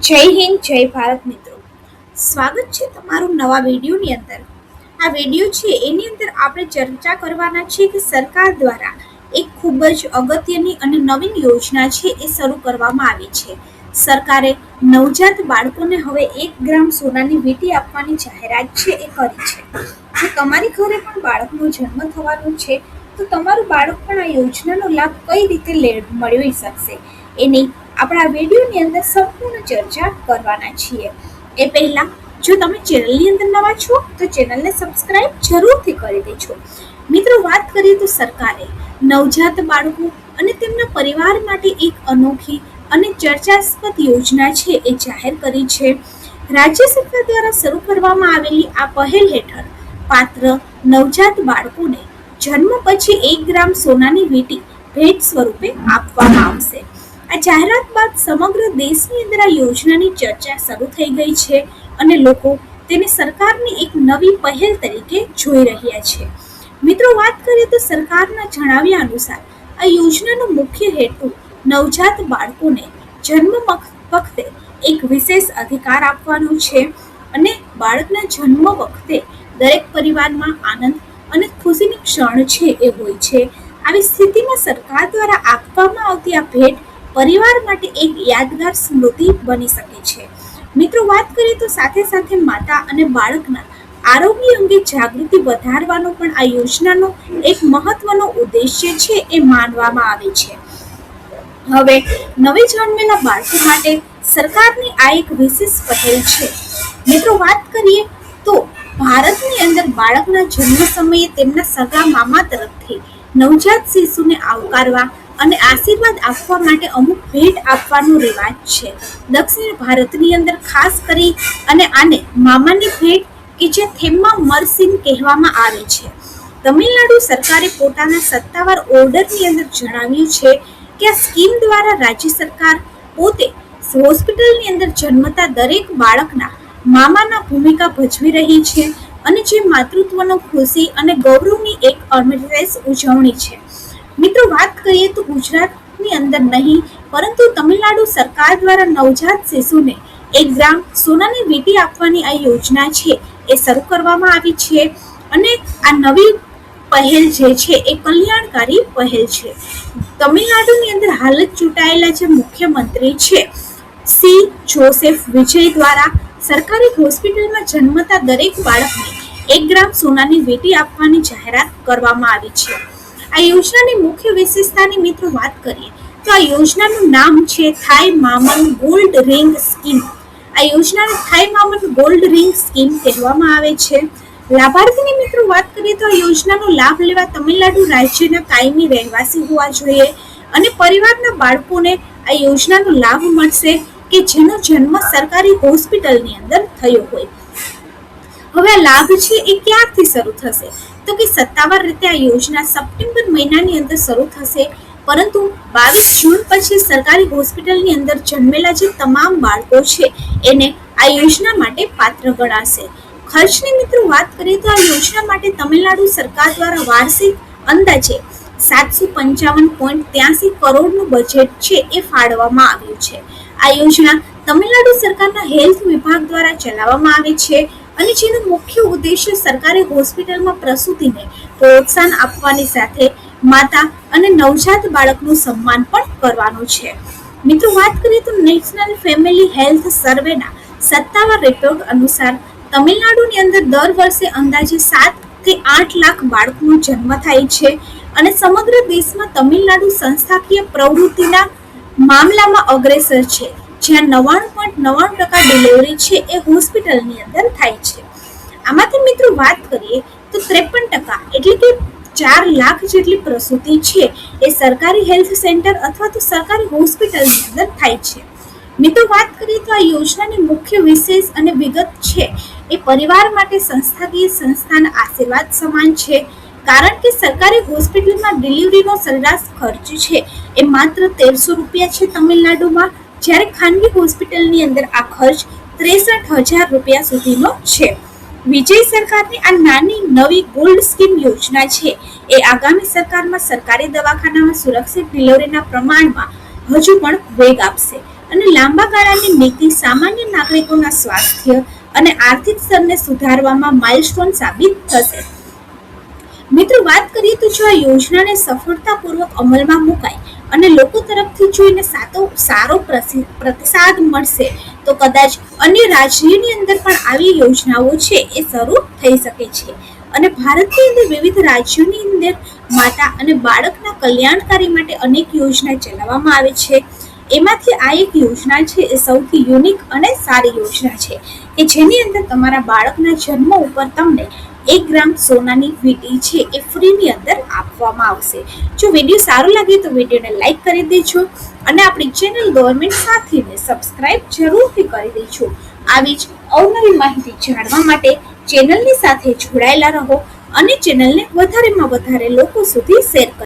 જય હિન્દ જય ભારત મિત્રો, સ્વાગત છે તમારું નવા વિડીયોની અંદર. આ વિડીયો છે એની અંદર આપણે ચર્ચા કરવાના છે કે સરકાર દ્વારા એક ખૂબ જ અગત્યની અને નવીન યોજના છે એ શરૂ કરવામાં આવી છે. સરકારે નવજાત બાળકોને હવે 1 ગ્રામ સોનાની વીંટી આપવાની જાહેરાત છે એ કરી છે. જો તમારી ઘરે પણ બાળકનો જન્મ થવાનો છે તો તમારું બાળક પણ આ યોજનાનો લાભ કઈ રીતે મેળવી શકશે એની આપણા વિડીયોની અંદર સંપૂર્ણ ચર્ચા કરવાના છીએ. એ પહેલાં જો તમે ચેનલની અંદર નવા છો તો ચેનલને સબસ્ક્રાઇબ જરૂરથી કરી દેજો. મિત્રો, વાત કરીએ તો સરકારે નવજાત બાળકો અને તેમના પરિવાર માટે એક અનોખી અને ચર્ચાસ્પદ યોજના છે એ જાહેર કરી છે. રાજ્ય સરકાર દ્વારા શરૂ કરવામાં આવેલી આ પહેલ હેઠળ પાત્ર નવજાત બાળકોને જન્મ પછી 1 ગ્રામ સોનાની વીંટી ભેટ સ્વરૂપે આપવામાં આવશે. આ જાહેરાત બાદ સમગ્ર દેશની અંદર આ યોજનાની ચર્ચા શરૂ થઈ ગઈ છે અને લોકો તેને સરકારની એક નવી પહેલ તરીકે જોઈ રહ્યા છે. મિત્રો, વાત કરીએ તો સરકારના જણાવ્યા અનુસાર આ યોજનાનો મુખ્ય હેતુ નવજાત બાળકોને જન્મ વખતે એક વિશેષ અધિકાર આપવાનો છે અને બાળકના જન્મ વખતે દરેક પરિવારમાં આનંદ અને ખુશીની ક્ષણ છે એ હોય છે. આવી સ્થિતિમાં સરકાર દ્વારા આપવામાં આવતી આ ભેટ પરિવાર માટે એક યાદગાર સ્મૃતિ બની શકે છે. મિત્રો, વાત કરીએ તો સાથે સાથે માતા અને બાળકના આરોગ્ય અંગે જાગૃતિ વધારવાનો પણ આ યોજનાનો એક મહત્વનો ઉદ્દેશ્ય છે એ માનવામાં આવે છે. હવે નવી જન્મેલા બાળકો માટે સરકારની આ એક વિશેષ પહેલ છે. મિત્રો, વાત કરીએ તો ભારતની અંદર બાળકના જન્મ સમયે તેમના સગા મામા તરફથી નવજાત શિશુને આવકારવા અને આશીર્વાદ આપવા માટે અમુક ભેટ આપવાનો રિવાજ છે. દક્ષિણ ભારતની અંદર ખાસ કરી અને આને મામાની ભેટ કે જે થેમ્મા મરસિન કહેવામાં આવે છે. તમિલનાડુ સરકારે પોતાના સત્તાવાર ઓર્ડરની અંદર જણાવ્યું છે કે આ સ્કીમ દ્વારા રાજ્ય સરકાર પોતે હોસ્પિટલની અંદર જન્મતા દરેક બાળકના મામાના ભૂમિકા ભજવી રહી છે અને જે માતૃત્વનો ખુશી અને ગૌરવની એક અમરેશ ઉજવણી છે. મિત્રો, વાત કરીએ તો ગુજરાતની અંદર નહીં પરંતુ તમિલનાડુ સરકાર દ્વારા નવજાત શિશુને 1 ગ્રામ સોનાની વીંટી આપવાની આ યોજના છે એ શરૂ કરવામાં આવી છે અને આ નવી પહેલ જે છે એ કલ્યાણકારી પહેલ છે. તમિલનાડુની અંદર હાલ જ ચૂંટાયેલા જે મુખ્યમંત્રી છે સી જોસેફ વિજય દ્વારા સરકારી હોસ્પિટલમાં જન્મતા દરેક બાળકને 1 ગ્રામ સોનાની વીંટી આપવાની જાહેરાત કરવામાં આવી છે. આ યોજનાની મુખ્ય વિશેષતાની મિત્રો વાત કરીએ તો આ યોજનાનું નામ છે થાઈ મામન ગોલ્ડ રિંગ સ્કીમ. આ યોજનાને થાઈ મામન ગોલ્ડ રિંગ સ્કીમ કહેવામાં આવે છે. લાભાર્થીની મિત્રો વાત કરીએ તો આ યોજનાનો લાભ લેવા તમિલનાડુ રાજ્યના કાયમી રહેવાસી હોવા જોઈએ અને પરિવારના બાળકોને આ યોજનાનો લાભ મળશે કે જેનો જન્મ સરકારી હોસ્પિટલની અંદર થયો હોય. હવે આ લાભ છે એ ક્યારથી શરૂ થશે તો કે સત્તાવાર રીતે આ યોજના સપ્ટેમ્બર મહિનાની અંદર શરૂ થશે, પરંતુ 22 જૂન પછી સરકારી હોસ્પિટલની અંદર જન્મેલા જે તમામ બાળકો છે એને આ યોજના માટે પાત્ર ગણાશે. ખર્ચની મિત્રો વાત કરીએ તો આ યોજના માટે તમિલનાડુ સરકાર દ્વારા વાર્ષિક અંદાજે 755.83 કરોડનું બજેટ છે એ ફાળવવામાં આવ્યું છે. આ યોજના તમિલનાડુ સરકારના હેલ્થ વિભાગ દ્વારા ચલાવવામાં આવે છે અને જેનો મુખ્ય ઉદ્દેશ્ય સરકારી હોસ્પિટલમાં પ્રસૂતિને પ્રોત્સાહન આપવાની સાથે માતા અને નવજાત બાળકનું સન્માન પણ કરવાનું છે. મિત્રો, વાત કરીએ તો નેશનલ ફેમિલી હેલ્થ સર્વેના સત્તાવાર રિપોર્ટ અનુસાર તમિલનાડુની અંદર દર વર્ષે અંદાજે 7 થી 8 લાખ બાળકોનો જન્મ થાય છે અને સમગ્ર દેશમાં તમિલનાડુ સંસ્થાકીય પ્રવૃત્તિના મામલામાં અગ્રેસર છે, જ્યાં 99.99% ડિલિવરી છે એ હોસ્પિટલની અંદર થાય છે. આમાંથી મિત્રો વાત કરીએ તો 53% એટલે કે 4 લાખ જેટલી પ્રસૂતિ છે એ સરકારી હેલ્થ સેન્ટર અથવા તો સરકારી હોસ્પિટલની અંદર થાય છે. મિત્રો, વાત કરીએ તો આ યોજનાની મુખ્ય વિશેષ અને વિગત છે એ પરિવાર માટે સંસ્થાકીય સંસ્થાના આશીર્વાદ સમાન છે, કારણ કે સરકારી હોસ્પિટલમાં ડિલિવરીનો સરેરાશ ખર્ચ છે એ માત્ર 1300 રૂપિયા છે તમિલનાડુમાં, જ્યારે ખાનગી હોસ્પિટલની અંદર આ ખર્ચ 63,000 રૂપિયા સુધીનો છે. વિજય સરકારની આ નાની નવી ગોલ્ડ સ્કીમ યોજના છે એ આગામી સરકારમાં સરકારી દવાખાનામાં સુરક્ષિત ડિલિવરીના પ્રમાણમાં હજુ પણ વેગ આપશે. અને લાંબા ગાળાની નીતિ સામાન્ય નાગરિકોના સ્વાસ્થ્ય અને આર્થિક સ્તરને સુધારવામાં માઇલસ્ટોન સાબિત થશે. મિત્રો, વાત કરીએ તો જો આ યોજનાને સફળતાપૂર્વક અમલમાં મુકાય અને લોકો તરફથી જોઈને સારો પ્રતિસાદ મળશે તો કદાચ અન્ય રાજ્યોની અંદર પણ આવી યોજનાઓ છે એ શરૂ થઈ શકે છે. અને ભારતની અંદર વિવિધ રાજ્યોની અંદર માતા અને બાળકના કલ્યાણકારી માટે અનેક યોજના ચલાવવામાં આવે છે. એમાંથી આ એક યોજના છે એ સૌથી યુનિક અને સારી યોજના છે કે જેની અંદર તમારા બાળકના જન્મ ઉપર તમને 1 ગ્રામ સોનાની વીંટી છે એ ફ્રીની અંદર આપવામાં આવશે. જો વિડીયો સારો લાગે તો વિડીયોને લાઈક કરી દેજો અને આપણી ચેનલ ગવર્મેન્ટ સાથીને સબસ્ક્રાઇબ જરૂરથી કરી દેજો. આવી જ અવનવી માહિતી જાણવા માટે ચેનલની સાથે જોડાયેલા રહો અને ચેનલને વધારેમાં વધારે લોકો સુધી શેર કરો.